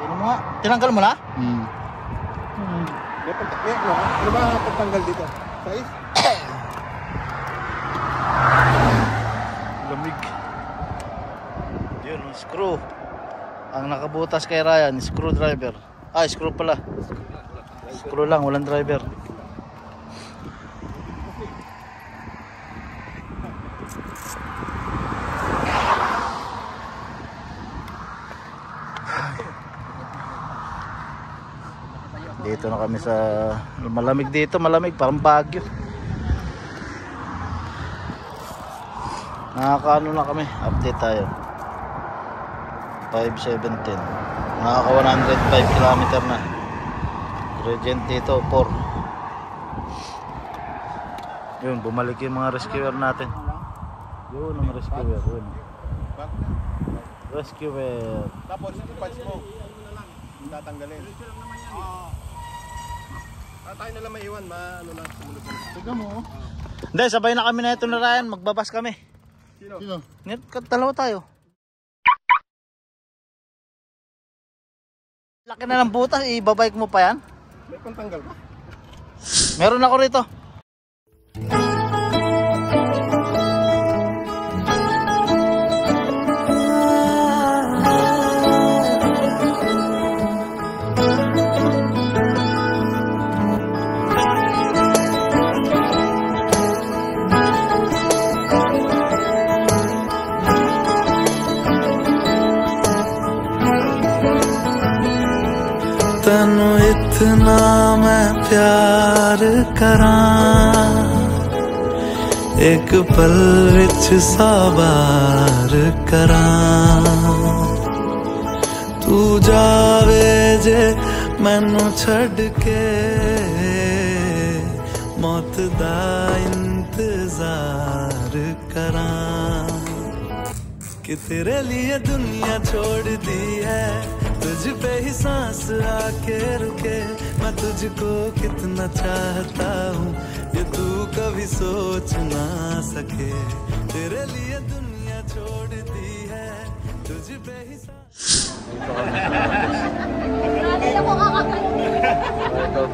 Tingnan mo nga. Tinanggal mo na? Ano ba ang pagtanggal dito? Size? Lamig. Yun, screw. Ang nakabutas kay Ryan, screwdriver. Ah, screw pala. Screw lang, walang driver. Dito na kami sa malamig dito, malamig parang Baguio. Nakakaano na kami, update tayo. 5:17. Nakaka 105 km na. Gradient dito 4. Yun, bumalik yung mga rescuer natin. Yun ang rescuer, yun. Rescuer. Tapos yung patch mo, tatanggalin. Tayo na lang maiwan, ano lang, sumunod na. Tiga mo. Hindi, sabay na kami na ito na Ryan, magbabas kami. Sino? Dalawa tayo. Laki na ng butas, ibabike mo pa yan? May pantanggal ba? Meron ako rito. तनु इतना मैं प्यार करां एक पल विच साबार करां तू जावे जे मैनू छड़ के मौत दा इंतजार करां कि तेरे लिए दुनिया छोड़ दी है तुझ पे ही सांस आके रुके मैं तुझको कितना चाहता हूँ ये तू कभी सोच ना सके तेरे लिए दुनिया छोड़ दी है तुझ पे ही सांस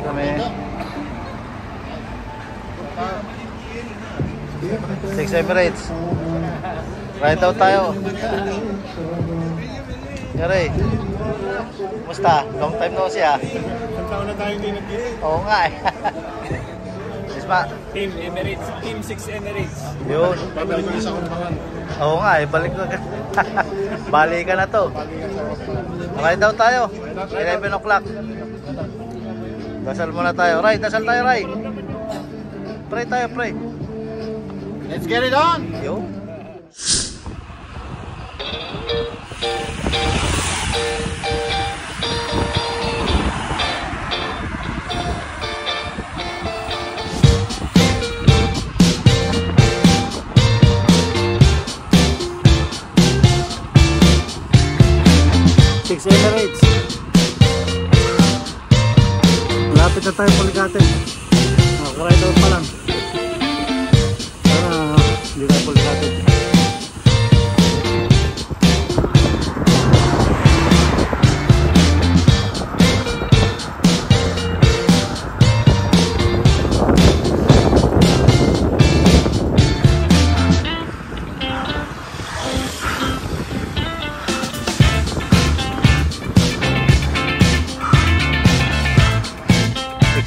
kami. 6 Emirates. Ride out tayo. Yari. Kumusta? Long time no see ah. Isang taon na tayo hindi nag-gate. Oo nga eh. Isma. Team Emirates, Team 6 Emirates. Yun. Babalik ko sa kumpangan. Oo nga eh. Balik ko. Balikan na to. Ride out tayo. 11 o'clock. Dasal muna tayo. Ray, dasal tayo Ray. Pray tayo, pray. Let's get it on! Yo. Six Emirates. Lapit na tayo Poligate. Nakakaride out pa lang. Sana hindi tayo Poligate.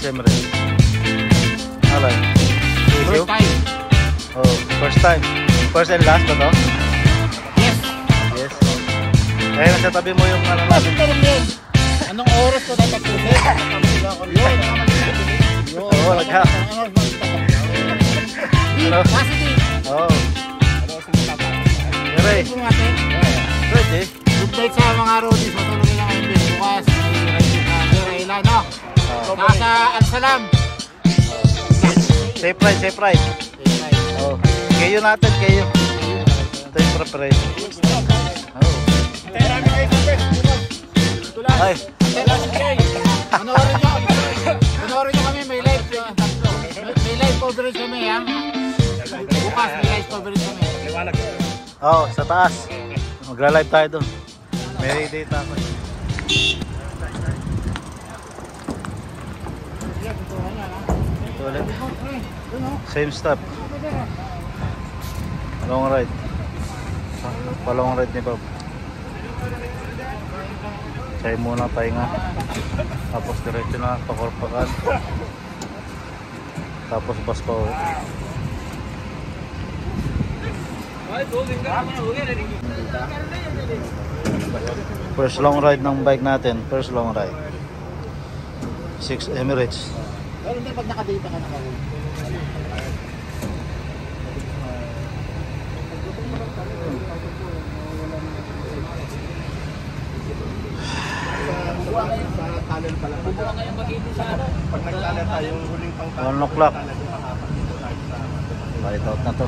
Emirates. Alright. First time. Oh, first time. First and last ba to? Yes. Yes. Kaya nasa tabi mo yung ano natin. Anong oras ko dapat pusin? Yun. Oo, nagha. Ano? Oo. Yari. Ready? Good night sa mga roadies. Matulungin lang kayo bukas. Kailan, no? Nasa Al-Salam. Safe ride, safe ride. Oh. Kayo natin, kayo. Ito yung preparation. Oh. Ay. Panoorin nyo kami, may live. May live coverage kami, ha? Bukas, may live coverage kami. Oh, sa taas. Magra-live tayo doon. May data ako. Ito ulit. Same stop. Long ride. Pa-long ride ni Bob. Chay muna pahinga. Tapos diretso na pakorpakan. Tapos bus pa uwi. First long ride ng bike natin. First long ride. 6 Emirates. Pero hindi pag nakadata ka na kayo. Pag nagtala tayo, yung huling pang 1 o'clock. Light out na to.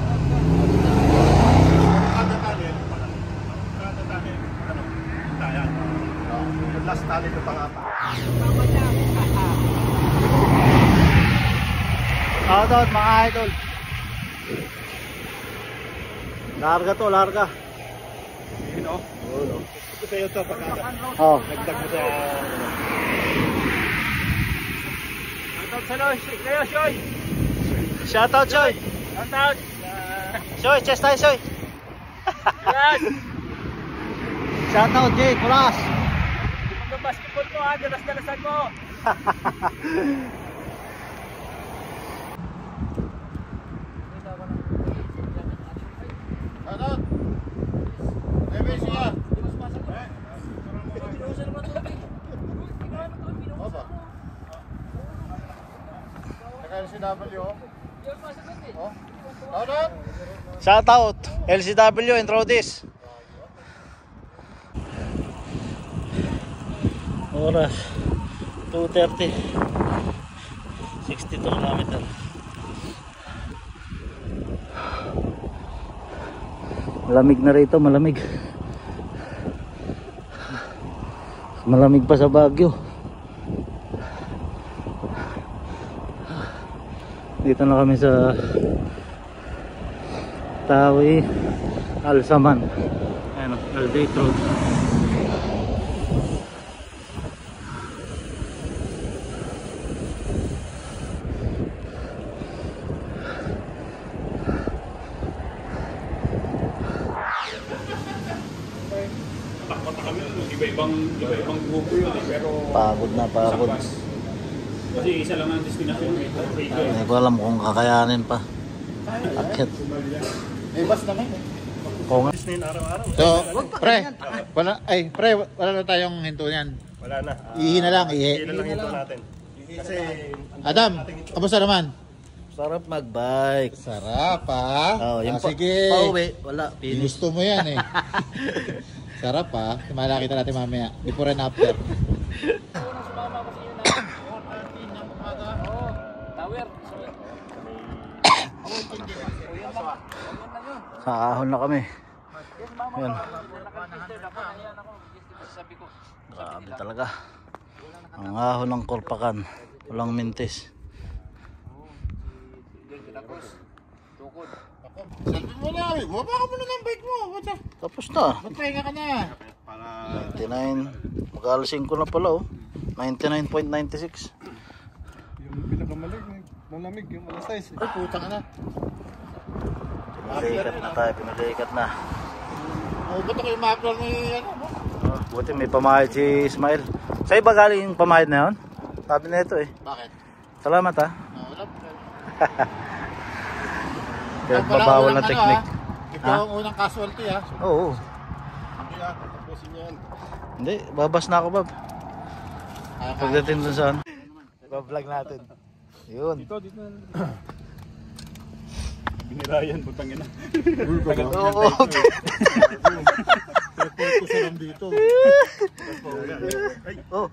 yung last tali na pangapa. Shoutout mga idol. Larga to, larga. Yun o. Ito sa'yo ito pagka Oh. nagdag mo sa... Shoutout, Choy. Shoutout! Choy, chest tayo, Choy. Shoutout, Jay, Kulas. Mag-basketball ko ha, dalas-dalasan mo. Ano? Level siya. Oba. LCW. Oh. Ano? Shoutout, LCW and Rodis. Oras 2:30. 62 km. Malamig na rito, malamig. Malamig pa sa Baguio. Dito na kami sa Tawi Alsaman. Ano, Aldate Road. Iba-ibang grupo yun eh, pero Pagod na, pagod. kasi isa lang ang destination eh. Hindi ko alam kung kakayanin pa. Akit. May bus naman eh. Oo nga. So, pre, wala na tayong hinto niyan. Wala na. Ihi na lang, Ihi ihi. na lang ito natin. Kasi... Adam, kamusta naman? Sarap mag-bike. Sarap ha? Oh, yung sige. pauwi, wala. Finish. Ginusto mo yan eh. Sarap ha? Malakita natin mamaya. Before and after. Tower. Sa ahon na kami. Yan. Grabe talaga. Ang ahon ng Korpakan. Walang mintis. Sabi mo na, bumaba ka muna ng bike mo. Tapos na. Magpahinga ka na. 99. Mag-alasing ko na pala oh. 99.96. Yung pinakamalig, malamig, yung alas 6. Ay, puta ka na. Pinalikat na tayo, pinalikat na. Oh, ba't ako yung ma-upload ni ano mo? Oh, buti may pamahid si Ismail. Sa'yo ba galing yung pamahid na yun? Sabi na ito eh. Bakit? Salamat ha. Wala. Pinagbabawal na technique. Ikaw ang unang casualty ha. Oo. Tapusin yan. Hindi, babas na ako Bob. Pagdating dun saan. Bablog natin. Yun. Dito na. Binirayan, putangin na. Oo. Report ko sila dito. Oh.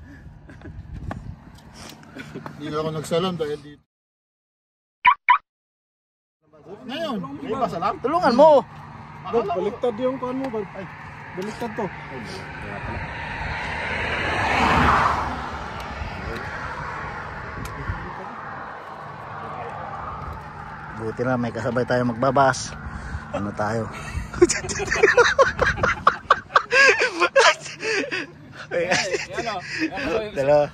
Hindi na ako nagsalam dahil dito. Ngayon. Ngayon ba salam? Tulungan mo. Baliktad yung kuhan mo. Ay, baliktad to. Buti na may kasabay tayo magbabas. Ano tayo? Ano? Dalawa.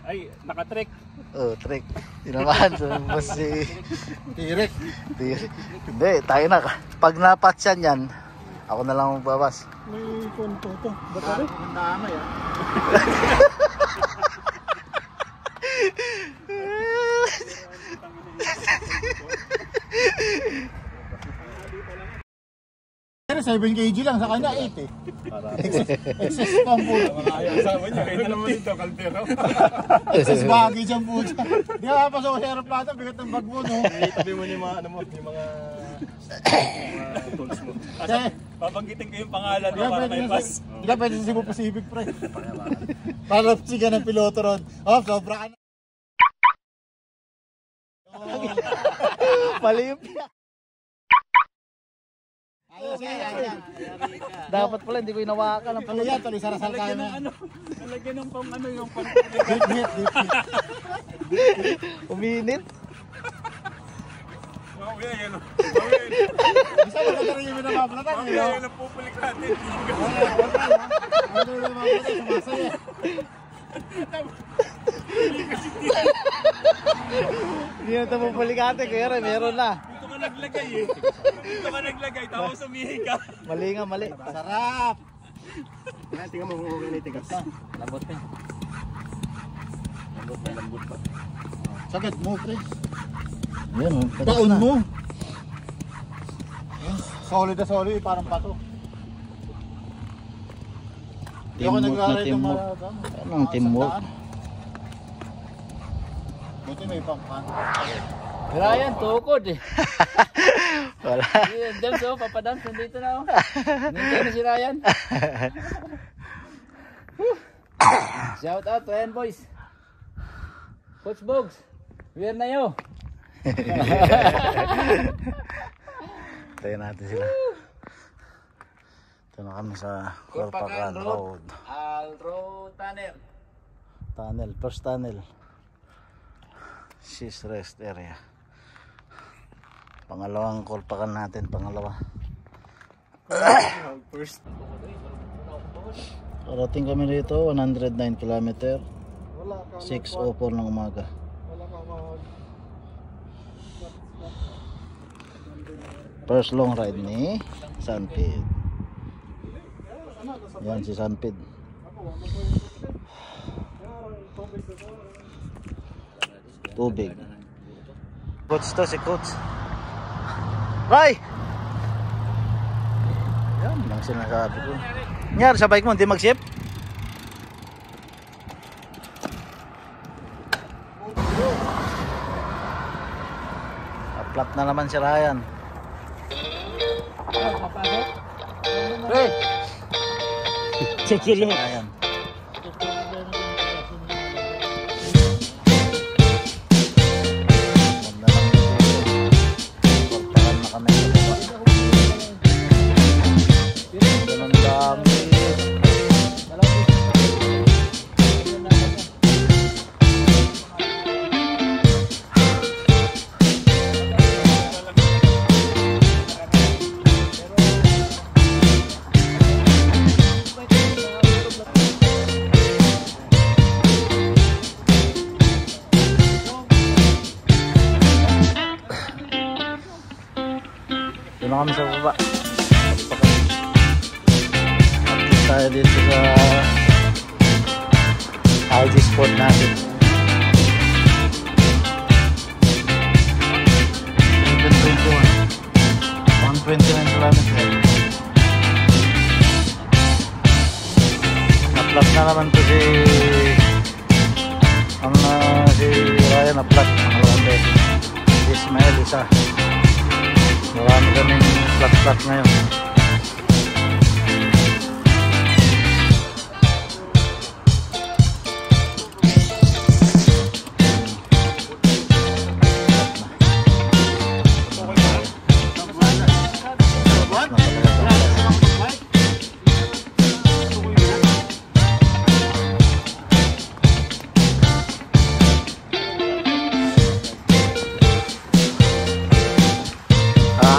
Ay, nakatrek. Oh, trick. Yun naman. Mas si... Tirik. Hindi, tayo na. Pag napatsan yan, ako na lang magbabas. May konto to. Ang damay ah. Pero 7 kg lang sa kanya 8 eh. Excess pang po. Kasama niya. Ito naman dito, kaldero. Excess bagay dyan po dyan. Di ba pasok ko sa aeroplano, bigat ng bag mo no. Itabi mo yung mga ano mo, yung mga tools mo. Babanggitin ko yung pangalan Di ba pwede sa Cebu Pacific pre. Para siga ng piloto ron. Oh, sobra ka na. Paliyop. Ayos yan. Dapat pala, hindi ko inawakan. Tuloy yan, tuloy sarasal kaya mo. Nalagyan ng pang ano yung pang... Uminit. Mamaya yan o. Bisa mo na rin yung minamaplatan. Mamaya yan ang pupulik natin. Ano yung minamaplatan, sumasaya. Hindi na ito pupulikate. Kuya Ray, meron na. Dito ka naglagay eh. Dito ka naglagay, tapos umihi ka. Mali nga, mali. Sarap. Tingnan mo kung okay na yung tigas. Lambot na. Lambot pa. Sakit mo, pre. Ayan, oh. Taon mo. Solid na solid, parang pato. Hindi ako Teamwork na nag-aaral ng teamwork. mga... Anong teamwork? Buti may pangkan. Ryan, tukod eh. Wala. Dance oh, papadance, nandito na oh. Nandito na si Ryan. Shout out to Ryan boys. Coach Bogs, we're na yo. Tayo natin sila. Ito na kami sa Corpacan Road. Alro Tanner. Tunnel, first tunnel. She's rest area. Pangalawang Corpacan natin, pangalawa. First. Parating kami dito, 109 km. 6:04 ng umaga. First long ride ni Sanpid. Yan si Sanpid. Tubig. Coach to si Coach. Ray! Yan lang sinasabi ko. Nyari sa bike mo, hindi mag-shift? Flat na naman si Ryan. Hey! Check Ryan. Ganda lang dito. Corpacan na kami sa baba. Ganun dami. Doon na kami sa baba. At tayo dito sa IG spot natin. 129 km. Na-flat na naman to si si Ryan, na-flat pangalawang beses. Si Ismael isa. Marami kaming flat ngayon.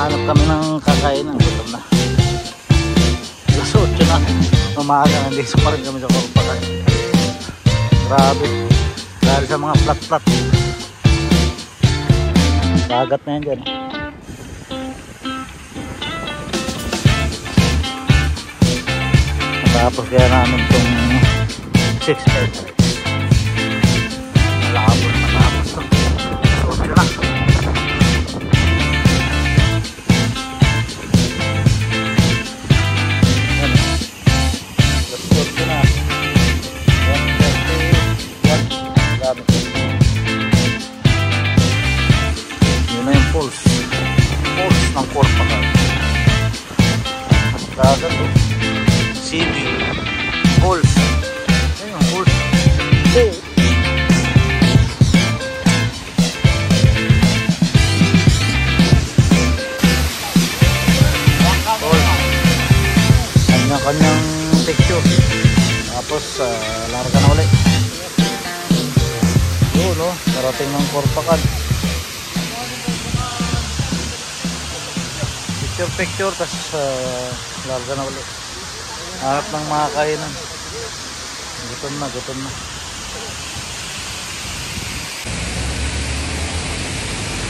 Hanap kami ng kakain, gutom na. Alas 8 na. Umaga, nandito pa rin kami sa Corpacan. Grabe. Dahil sa mga flat-flat. Dagat na yan dyan. Tapos kaya namin itong 6 meter. Malakabon matapos ito. Tapos yun na. Yan. Let's go na. 131. Grabe. Yun na yung pulse. Pulse ng Corpacan. Dagat o. CB Pulse. Ayun yung Pulse. Pulse. Kanya-kanyang picture. Tapos larga na ulit. Yun no, karating ng Corpacan. Picture tapos larga na ulit. Harap ng mga kainan. Gutom na, gutom na.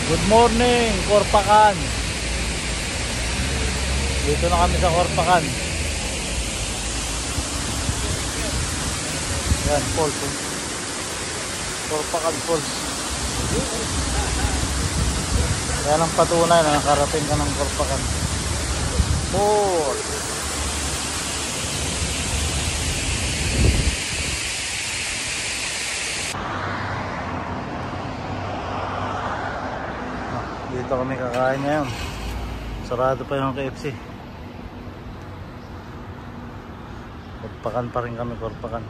Good morning, Corpacan. Dito na kami sa Corpacan. Yan, Falls. Corpacan Falls. Yan ang patunay na nakarating ka ng Corpacan. Falls. Dito kami kakain ngayon. Sarado pa yung KFC. Corpacan pa rin kami, Corpacan.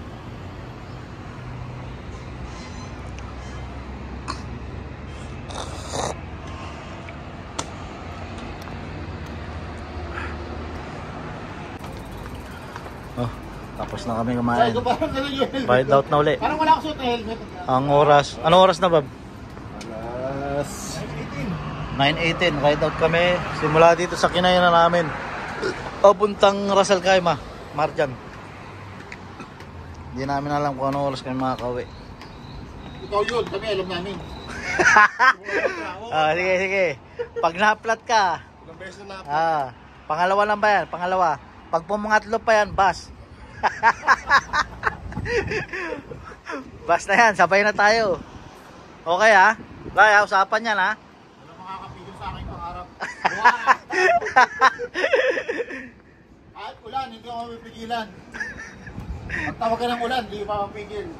Oh, tapos na kami kumain. Bayad out na uli. Parang wala ako suot na helmet. Ang oras, anong oras na, Bob? Alas 9:18, ride out kami simula dito sa kinayanan namin papuntang Ras Al Khaimah, Marjan. Hindi namin alam kung anong oras kami makakauwi. Ikaw yun, kami alam namin. Sige, sige. Pag na-flat ka, ilang beses na pangalawa lang ba yan? Pangalawa. Pag pumangatlo pa yan, bus. Bus na yan, sabay na tayo. Okay ha? Kaya, usapan yan ha? Makakapigil sa aking pangarap. Kahit ulan, hindi ako mapipigilan. Pag tawag ka ng ulan, hindi ko mapapigil.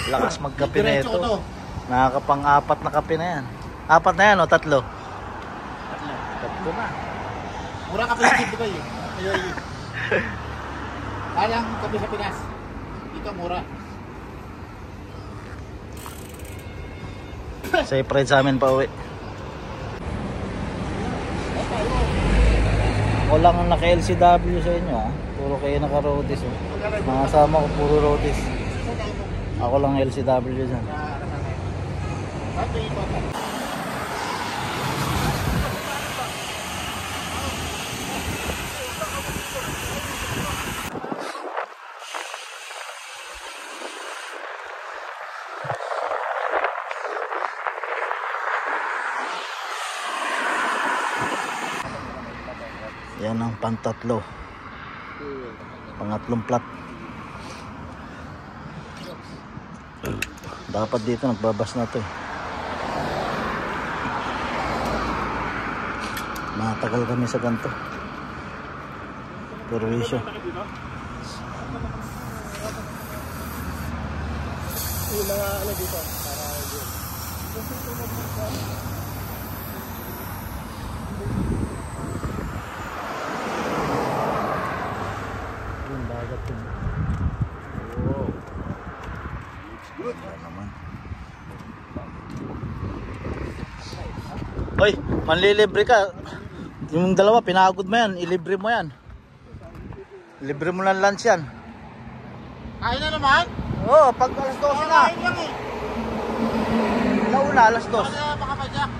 Lakas magkape na Diretso ko ito. to. Nakakapang-apat na kape na yan. 4 na yan o 3? 3 na. Mura kape sa dito kayo. Kayang kape sa Pinas. Dito mura. Say pride sa amin pa uwi. Ako lang ang naka-LCW sa inyo ha. Puro kayo naka-roadies oh. Mga kasama ko puro roadies. Ako lang LCW dyan. Yan ang pantatlo. Pangatlong plat. Dapat dito nagbabas na to eh. Matagal kami sa ganito. Perwisyo. yung mga ano dito para yung dagat yun. Wow. Good naman. Hoy, manlilibre ka. Yung dalawa, pinagod mo yan. Ilibre mo yan. Libre mo lang lunch yan. Kain na naman? Oo, pag alas 12 na. Kain lang eh. Launa, alas 2. Baka padyak.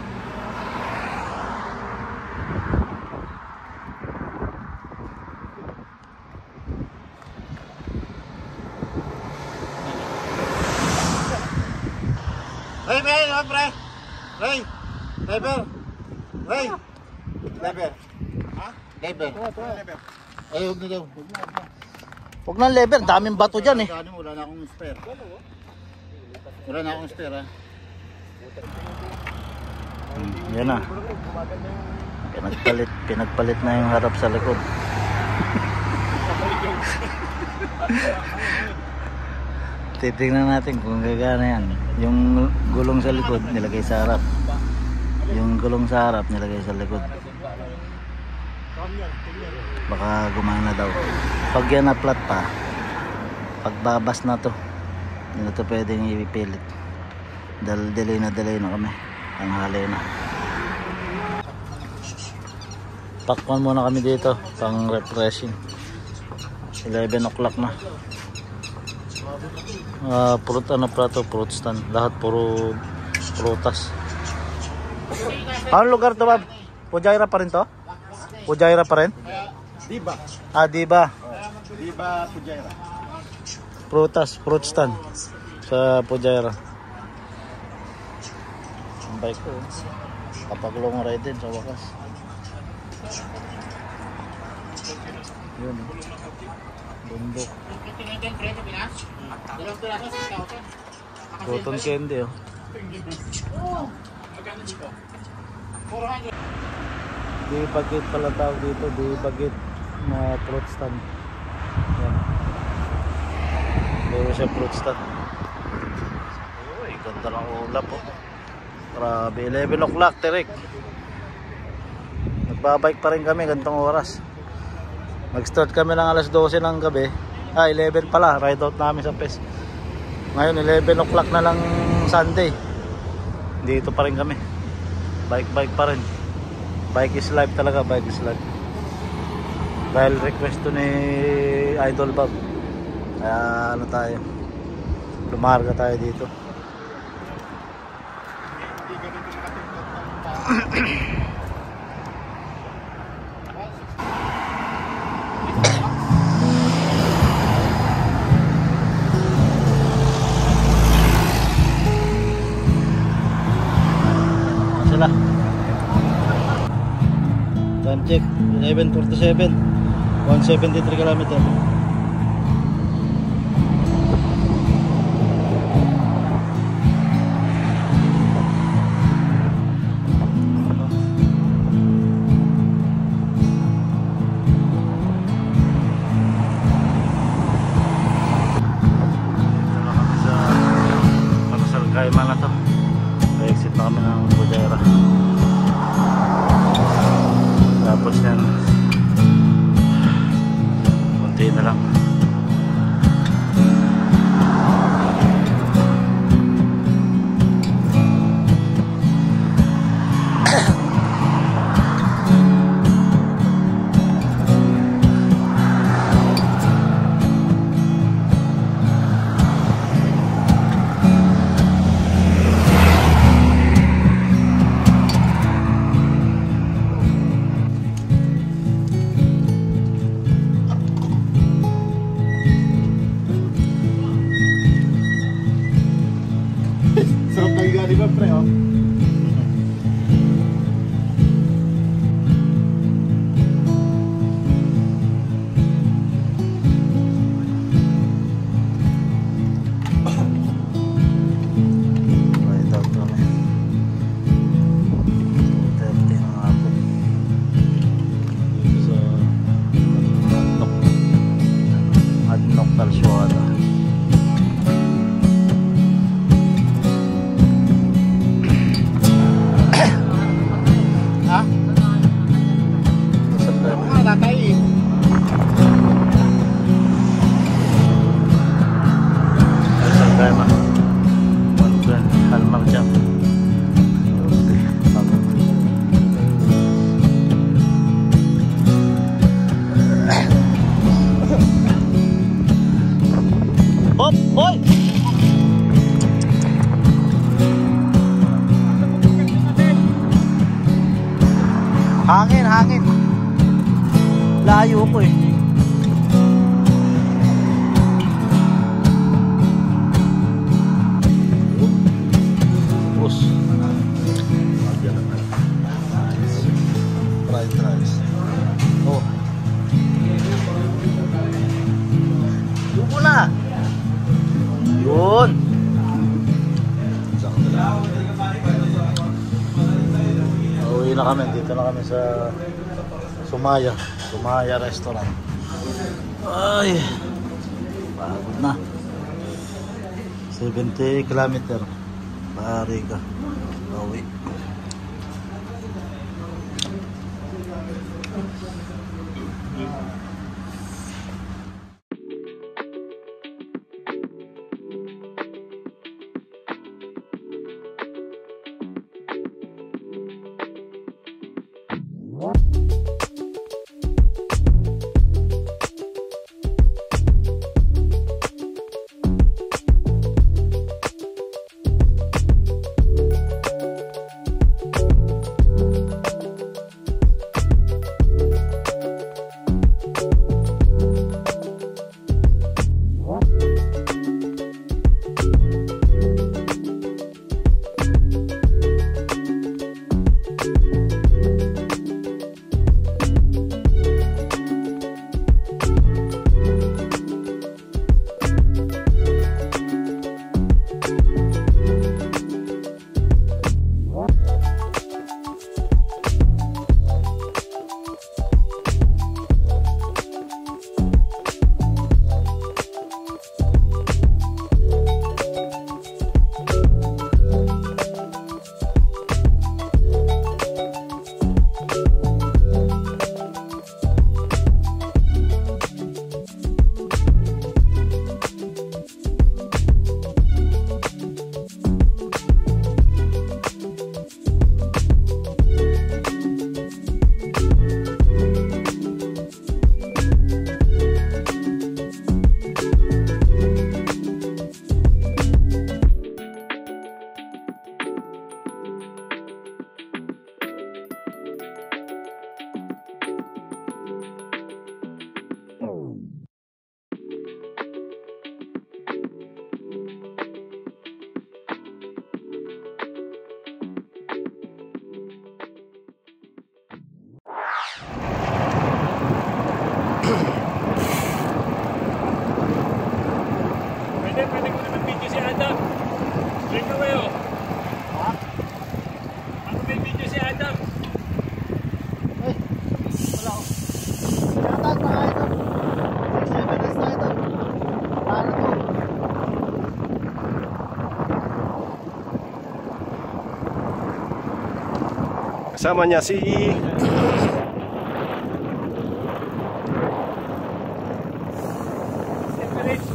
pre. Ray. Lever. Ray. Lever. Ha? Lever. Ay, huwag na daw. Huwag na lever, daming bato dyan eh. Wala na akong spare. Wala na akong spare ha. Yan na. Pinagpalit na yung harap sa likod. Titignan natin kung gagana yan. Yung gulong sa likod nilagay sa harap. Yung gulong sa harap nilagay sa likod. Baka gumana daw. Pag yan na flat pa, pagbabas na to, hindi na to pwedeng ipipilit. Dahil delay na kami. Ang hali na. Takpan muna kami dito pang refreshing. 11 o'clock na. Fruit stand. Lahat puro prutas. Anong lugar to, Bob? Pujaira pa rin to? Pujaira pa rin? Diba? Diba. Diba Pujaira. Fruit stand sa Pujaira. Ang bike ko. Kapag long ride din sa wakas. Yun. Bundok. Cotton candy oh. Di bagit pala tawag dito. Di bagit na fruit stand. Yan. Puro siya fruit stand. Uy, ganda ng ulap oh. Grabe, 11 o'clock Terek. Nagbabike pa rin kami gantong oras. Mag-start kami ng alas 12 ng gabi. 11 pala, ride out namin sa PES. Ngayon 11 o'clock na lang Sunday. Dito pa rin kami. Bike pa rin. Bike is life talaga, bike is life. Dahil request to ni Idol Bob. Kaya ano tayo, lumarga tayo dito. Sila. Time check 11:47. 173 kilometer. Kaiman na to. Exit na kami ng Pujaira. Tapos yan, kunti na lang. Sarap ng gani ba pre oh? Ride out kami 2:30 ng hapon dito sa Adnok Talsuada. Ha? Mga tatay eh. Isang gama Mangan Halmar jam. Hop, boy! Hangin. Layo ko eh. kami, dito na kami sa Sumaya Restaurant. Ay, pagod na. 70 kilometer. Pari ka. Bawi. Pwede ko naman video si Adam. Straight away, oh. Ha? Ako may video si Adam. Ay, wala ko. Sinatag na kayo doon. 6 minutes na ito. Paano to? Kasama niya si Separate.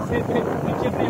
Separate.